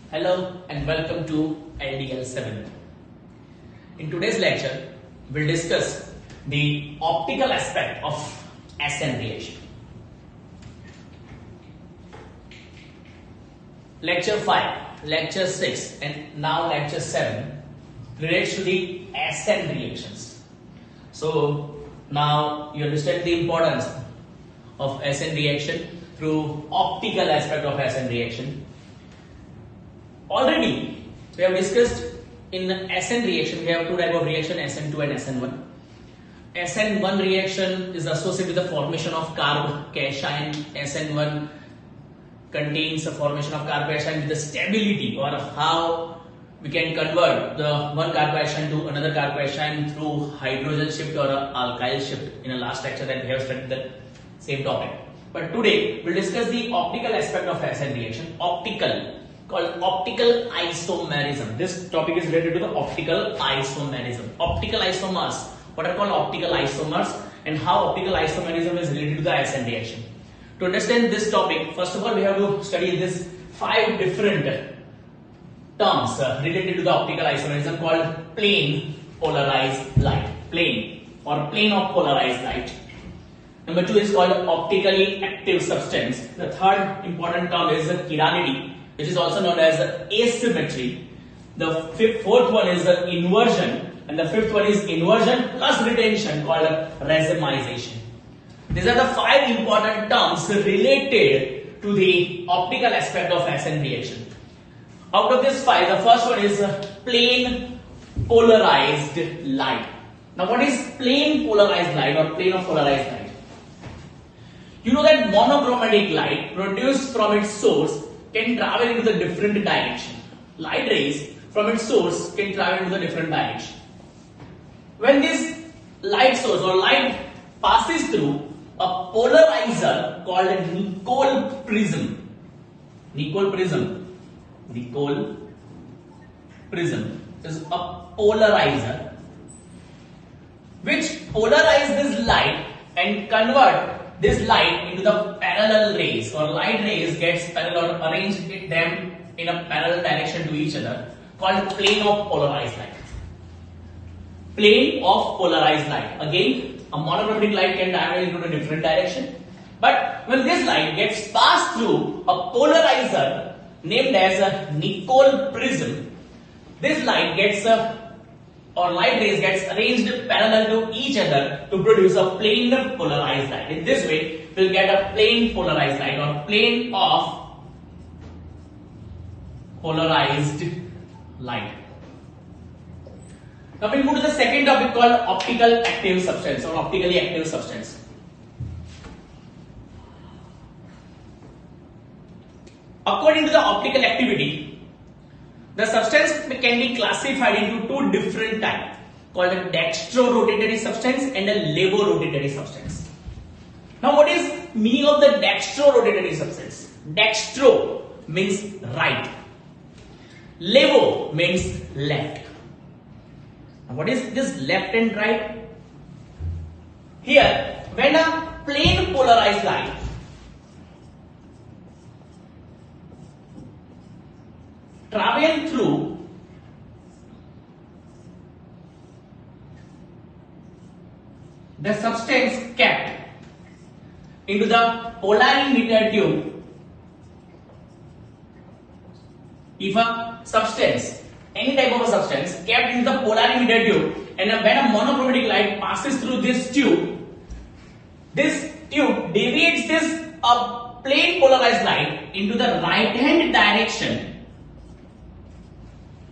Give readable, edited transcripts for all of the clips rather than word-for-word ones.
Hello and welcome to LDL 7. In today's lecture, we'll discuss the optical aspect of SN reaction. Lecture 5, Lecture 6 and now Lecture 7 relates to the SN reactions. So now you understand the importance of SN reaction through optical aspect of SN reaction. Already we have discussed in the SN reaction we have two types of reaction, SN2 and SN1. SN1 reaction is associated with the formation of carbocation. SN1 contains a formation of carbocation with the stability or how we can convert the one carbocation to another carbocation through hydrogen shift or alkyl shift in a last lecture that we have studied the same topic. But today we'll discuss the optical aspect of SN reaction. Called optical isomerism. This topic is related to the optical isomerism. Optical isomers. What are called optical isomers and how optical isomerism is related to the SN reaction. To understand this topic, first of all we have to study this 5 different terms related to the optical isomerism called plane polarized light. Plane or plane of polarized light. Number 2 is called optically active substance. The third important term is chirality, which is also known as asymmetry. The fourth one is inversion, and the fifth one is inversion plus retention called racemization. These are the 5 important terms related to the optical aspect of SN reaction. Out of these 5, the first one is plane polarized light. Now what is plane polarized light or plane of polarized light? You know that monochromatic light produced from its source can travel into the different direction. Light rays from its source can travel into the different direction. When this light source or light passes through a polarizer called a Nicol prism. Nicol prism is a polarizer which polarize this light and convert this light into the parallel rays or light rays gets parallel or arrange them in a parallel direction to each other called plane of polarized light. Plane of polarized light. Again, a monochromatic light can travel into a different direction. But when this light gets passed through a polarizer named as a Nicol prism, this light gets or light rays gets arranged parallel to each other to produce a plane polarized light. In this way, we'll get a plane polarized light or plane of polarized light. Now we'll move to the second topic called optical active substance or optically active substance. According to the optical activity, the substance can be classified into 2 different types called a dextro-rotatory substance and a levo-rotatory substance. Now what is meaning of the dextro-rotatory substance? Dextro means right. Levo means left. Now what is this left and right? Here, when a plane polarized light travel through the substance kept into the polarimeter tube. If a substance, any type of a substance kept into the polarimeter tube and when a monochromatic light passes through this tube deviates this plane polarized light into the right hand direction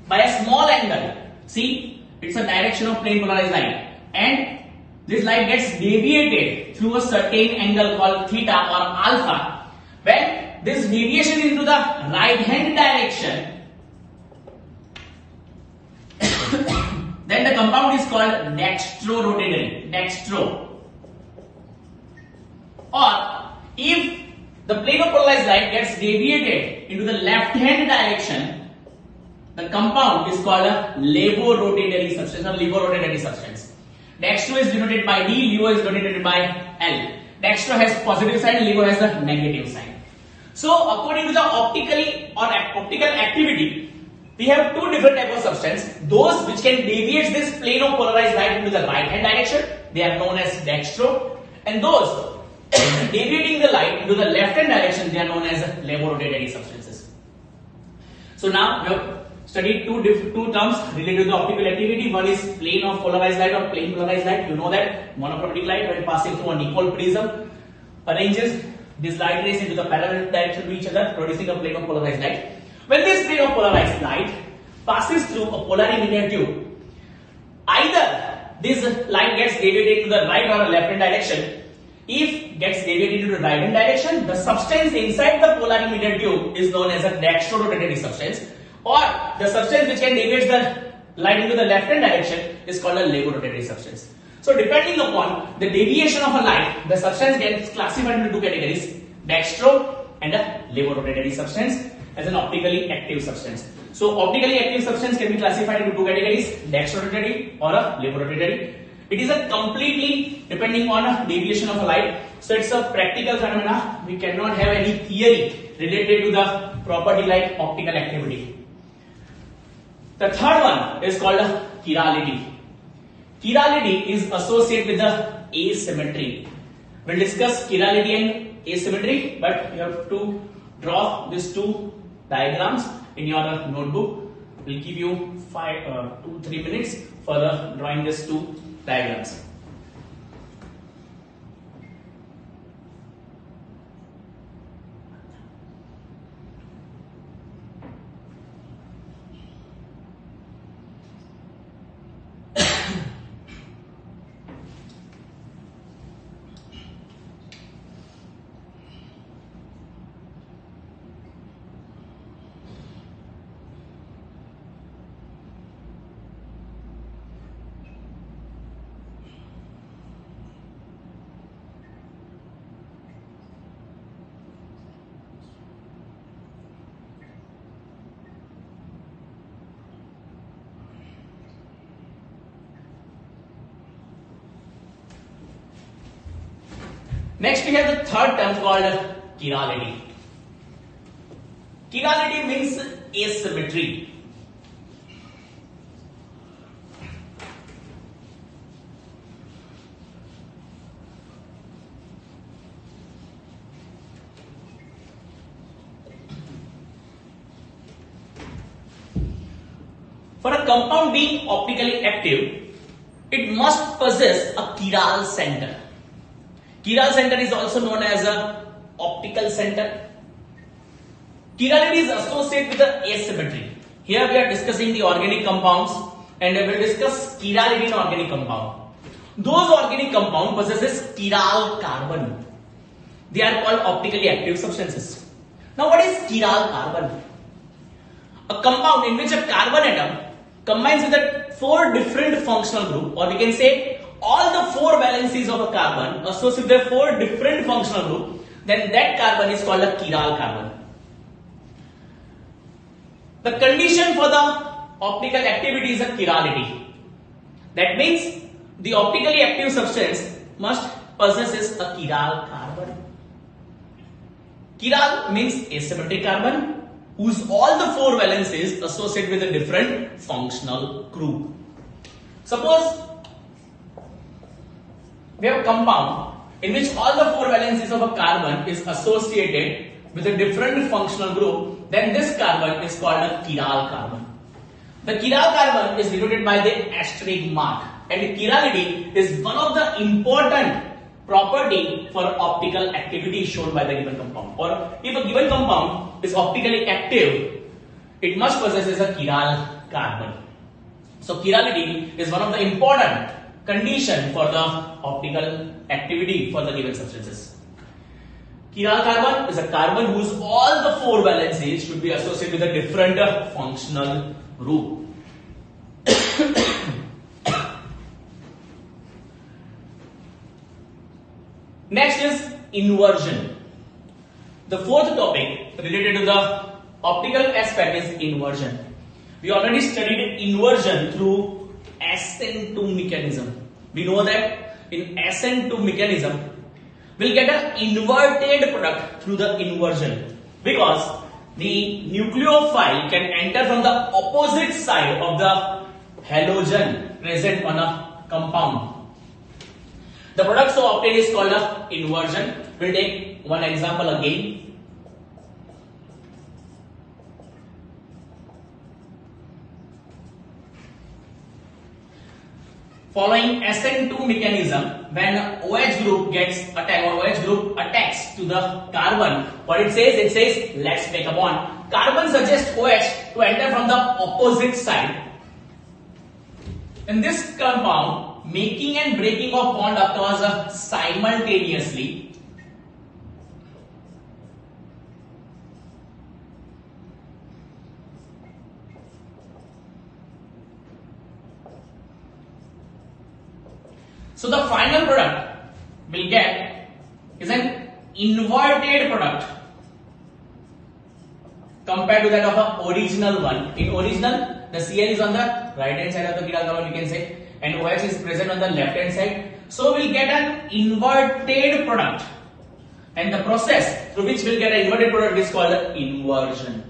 by a small angle. See, it's a direction of plane polarized light and this light gets deviated through a certain angle called theta or alpha. When this deviation into the right hand direction, then the compound is called dextro-rotatory. Dextro. Or if the plane of polarized light gets deviated into the left hand direction, the compound is called a levo-rotatory substance or levo-rotatory substance. Dextro is denoted by D, levo is denoted by L. Dextro has positive sign, levo has the negative sign. So according to the optical activity, we have two different types of substance. Those which can deviate this plane of polarized light into the right hand direction, they are known as dextro, and those deviating the light into the left hand direction, they are known as levorotatory substances. So now we have studied two terms related to the optical activity. One is plane of polarized light or plane polarized light. You know that monochromatic light, when passing through a Nicol prism, arranges this light rays into the parallel direction to each other, producing a plane of polarized light. When this plane of polarized light passes through a polarimeter tube, either this light gets deviated to the right or left hand direction. If gets deviated to the right hand direction, the substance inside the polarimeter tube is known as a dextrorotatory substance, or the substance which can deviate the light into the left hand direction is called a levorotatory substance. So depending upon the deviation of a light, the substance gets classified into two categories, dextro and a levorotatory substance as an optically active substance. So optically active substance can be classified into two categories, dextrorotatory or a levorotatory. It is a completely depending on a deviation of a light. So it's a practical phenomena. We cannot have any theory related to the property like optical activity. The third one is called chirality. Chirality is associated with the asymmetry. We'll discuss chirality and asymmetry, but you have to draw these two diagrams in your notebook. We'll give you 2-3 minutes for drawing these two diagrams. Next, we have the third term called chirality. Chirality means asymmetry. For a compound being optically active, it must possess a chiral center. Chiral center is also known as a optical center. Chirality is associated with the asymmetry. Here we are discussing the organic compounds, and we will discuss chirality in organic compound. Those organic compound possesses chiral carbon. They are called optically active substances. Now what is chiral carbon? A compound in which a carbon atom combines with a 4 different functional group, or we can say all the 4 valencies of a carbon associated with 4 different functional group, then that carbon is called a chiral carbon. The condition for the optical activity is a chirality. That means the optically active substance must possesses a chiral carbon. Chiral means asymmetric carbon whose all the 4 valencies associated with a different functional group. Suppose we have a compound in which all the 4 valencies of a carbon is associated with a different functional group, then this carbon is called a chiral carbon. The chiral carbon is denoted by the asterisk mark, and chirality is one of the important property for optical activity shown by the given compound. Or if a given compound is optically active, it must possess a chiral carbon. So chirality is one of the important condition for the optical activity for the given substances. Chiral carbon is a carbon whose all the 4 valencies should be associated with a different functional group. Next is inversion. The fourth topic related to the optical aspect is inversion. We already studied inversion through SN2 mechanism. We know that in SN2 mechanism, we'll get an inverted product through the inversion. Because the nucleophile can enter from the opposite side of the halogen present on a compound. The product so obtained is called a inversion. We'll take one example again. Following SN2 mechanism, when OH group gets attacked or OH group attacks to the carbon, what it says? It says, let's make a bond. Carbon suggests OH to enter from the opposite side. In this compound, making and breaking of bond occurs simultaneously. So the final product we'll get is an inverted product compared to that of the original one. In original, the Cl is on the right hand side of the chiral carbon, we can say, and OH is present on the left hand side. So we'll get an inverted product, and the process through which we'll get an inverted product is called inversion.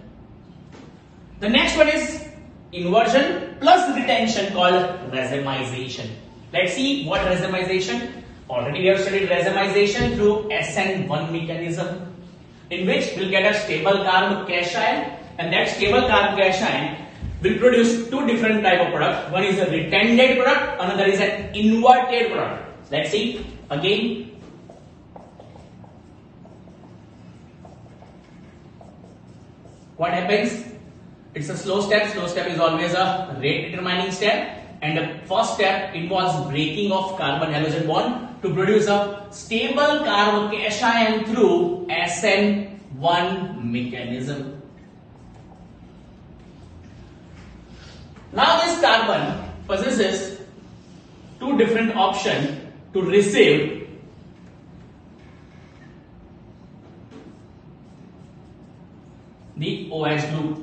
The next one is inversion plus retention, called racemization. Let's see what racemization. Already we have studied racemization through SN1 mechanism, in which we'll get a stable carb cation, and that stable carb cation will produce two different type of product. One is a retended product, another is an inverted product. Let's see again. What happens? It's a slow step. Slow step is always a rate determining step. And the first step involves breaking of carbon halogen bond to produce a stable carb cation through SN1 mechanism. Now this carbon possesses two different options to receive the OH group.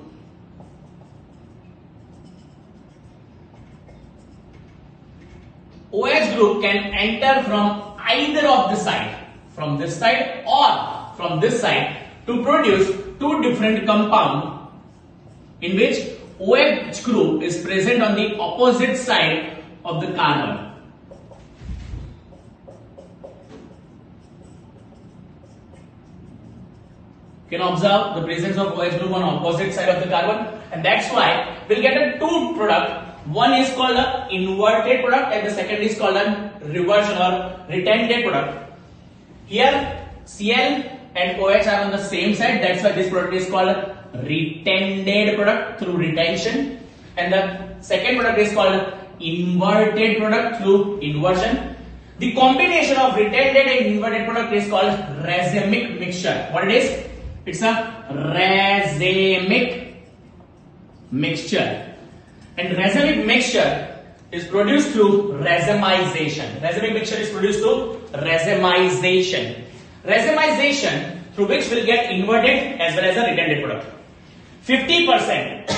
OH group can enter from either of the side, from this side or from this side, to produce two different compounds in which OH group is present on the opposite side of the carbon. You can observe the presence of OH group on opposite side of the carbon, and that's why we'll get a two product. One is called an inverted product and the second is called a reversion or retended product. Here Cl and OH are on the same side, that's why this product is called a retended product through retention, and the second product is called inverted product through inversion. The combination of retended and inverted product is called racemic mixture. What it is? It's a racemic mixture. And racemic mixture is produced through racemization. Racemic mixture is produced through racemization. Racemization through which we'll get inverted as well as a retended product. 50%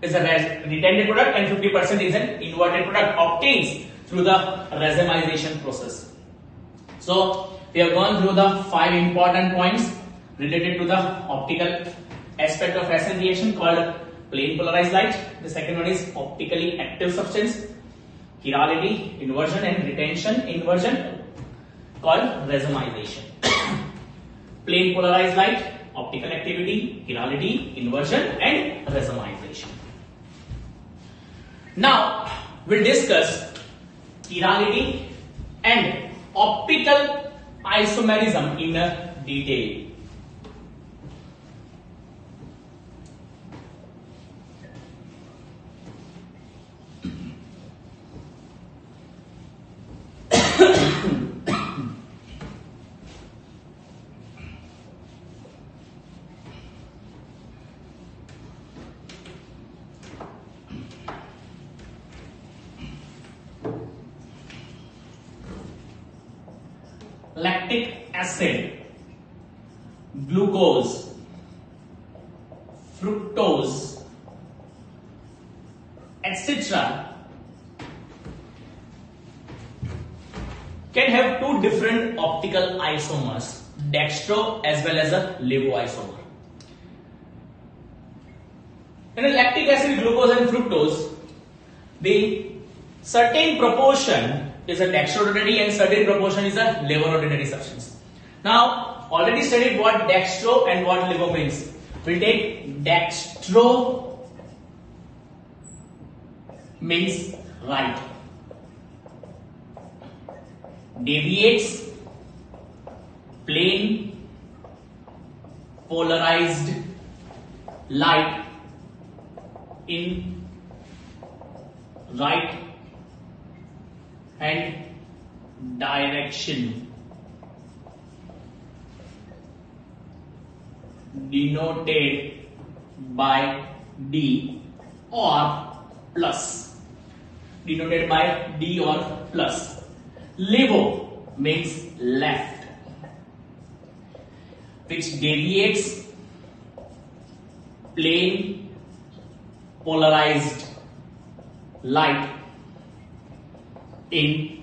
is a retended product and 50% is an inverted product obtained through the racemization process. So we have gone through the 5 important points related to the optical aspect of SN reaction called plain polarized light. The second one is optically active substance, chirality, inversion, and retention inversion called racemization. Plain polarized light, optical activity, chirality, inversion, and racemization. Now we'll discuss chirality and optical isomerism in detail. Lactic acid, glucose, fructose, etc. can have two different optical isomers, dextro as well as a levoisomer. In a lactic acid, glucose and fructose, the certain proportion is a dextrorotatory and certain proportion is a levorotatory substance. Now, already studied what dextro and what levo means. We'll take dextro means right. Deviates, plain, polarized light in right hand direction, denoted by D or plus. Denoted by D or plus. Levo means left, which deviates, plane, polarized light in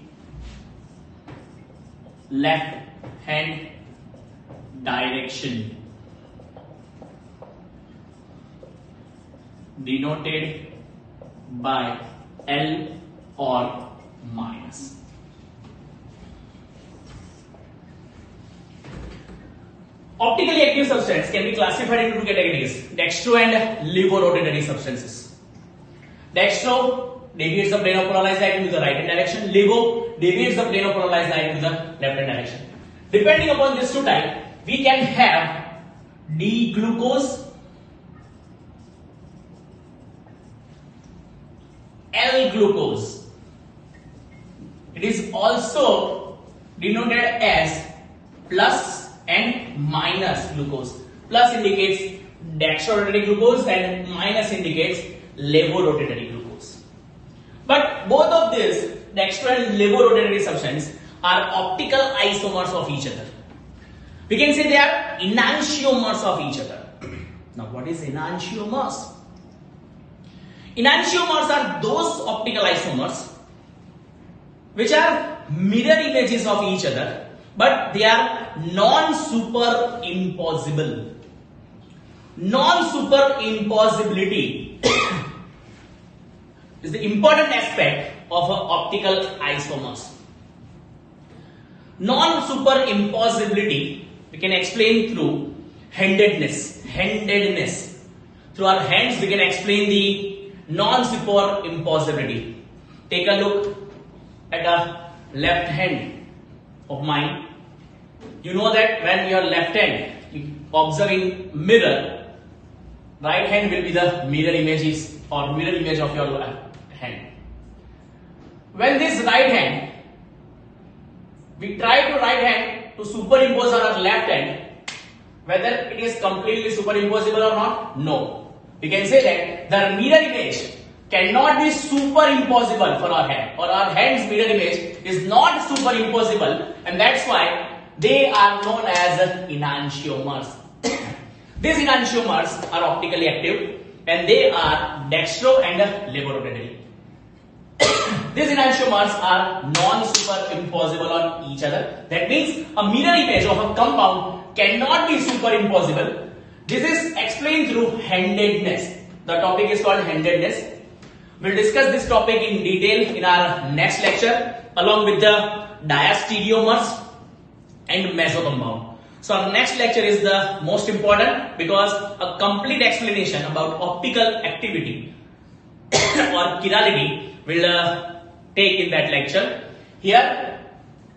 left hand direction, denoted by L or minus. Optically active substance can be classified into two categories: dextro and levorotatory substances. Dextro deviates the plane of polarized light into the right hand direction. Levo deviates the plane of polarized light into the left hand direction. Depending upon these two types, we can have D-glucose, L-glucose. It is also denoted as plus and minus glucose. Plus indicates dextrorotatory glucose and minus indicates levorotatory glucose. But both of these dextro and levorotatory substances are optical isomers of each other. We can say they are enantiomers of each other. Now what is enantiomers? Enantiomers are those optical isomers which are mirror images of each other, but they are non-superimposable. Non-superimpossibility is the important aspect of optical isomers. Non-superimpossibility we can explain through handedness. Through our hands we can explain the non-superimpossibility. Take a look at a left hand of mine. You know that when your left hand you observing mirror, right hand will be the mirror images or mirror image of your hand. When this right hand, we try to right hand to superimpose on our left hand, whether it is completely superimposable or not? No. We can say that the mirror image cannot be superimposable for our hand, or our hand's mirror image is not superimposable, and that's why they are known as enantiomers. These enantiomers are optically active and they are dextro and levorotatory. These enantiomers are non-superimposable on each other. That means a mirror image of a compound cannot be superimposable. This is explained through handedness. The topic is called handedness. We'll discuss this topic in detail in our next lecture along with the diastereomers and mesocompound. So our next lecture is the most important because a complete explanation about optical activity or chirality will take in that lecture. Here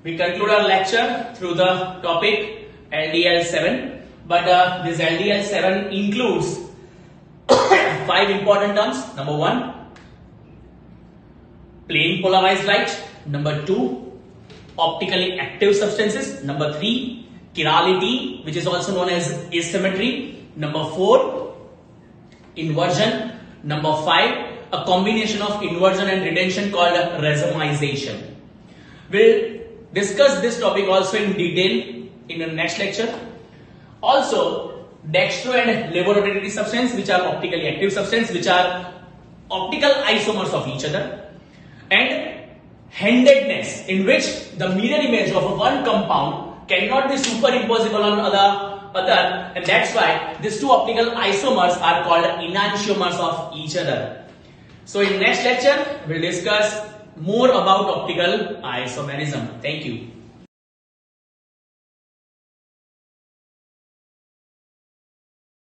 we conclude our lecture through the topic LDL7, but this LDL7 includes 5 important terms. Number 1, plane polarized light. Number 2, optically active substances. Number 3, chirality, which is also known as asymmetry. Number 4, inversion. Number 5, a combination of inversion and retention called racemization. We'll discuss this topic also in detail in the next lecture. Also, dextro and levorotatory substance, which are optically active substance, which are optical isomers of each other, and handedness, in which the mirror image of one compound cannot be superimposable on other, and that's why these two optical isomers are called enantiomers of each other. So in next lecture, we'll discuss more about optical isomerism. Thank you.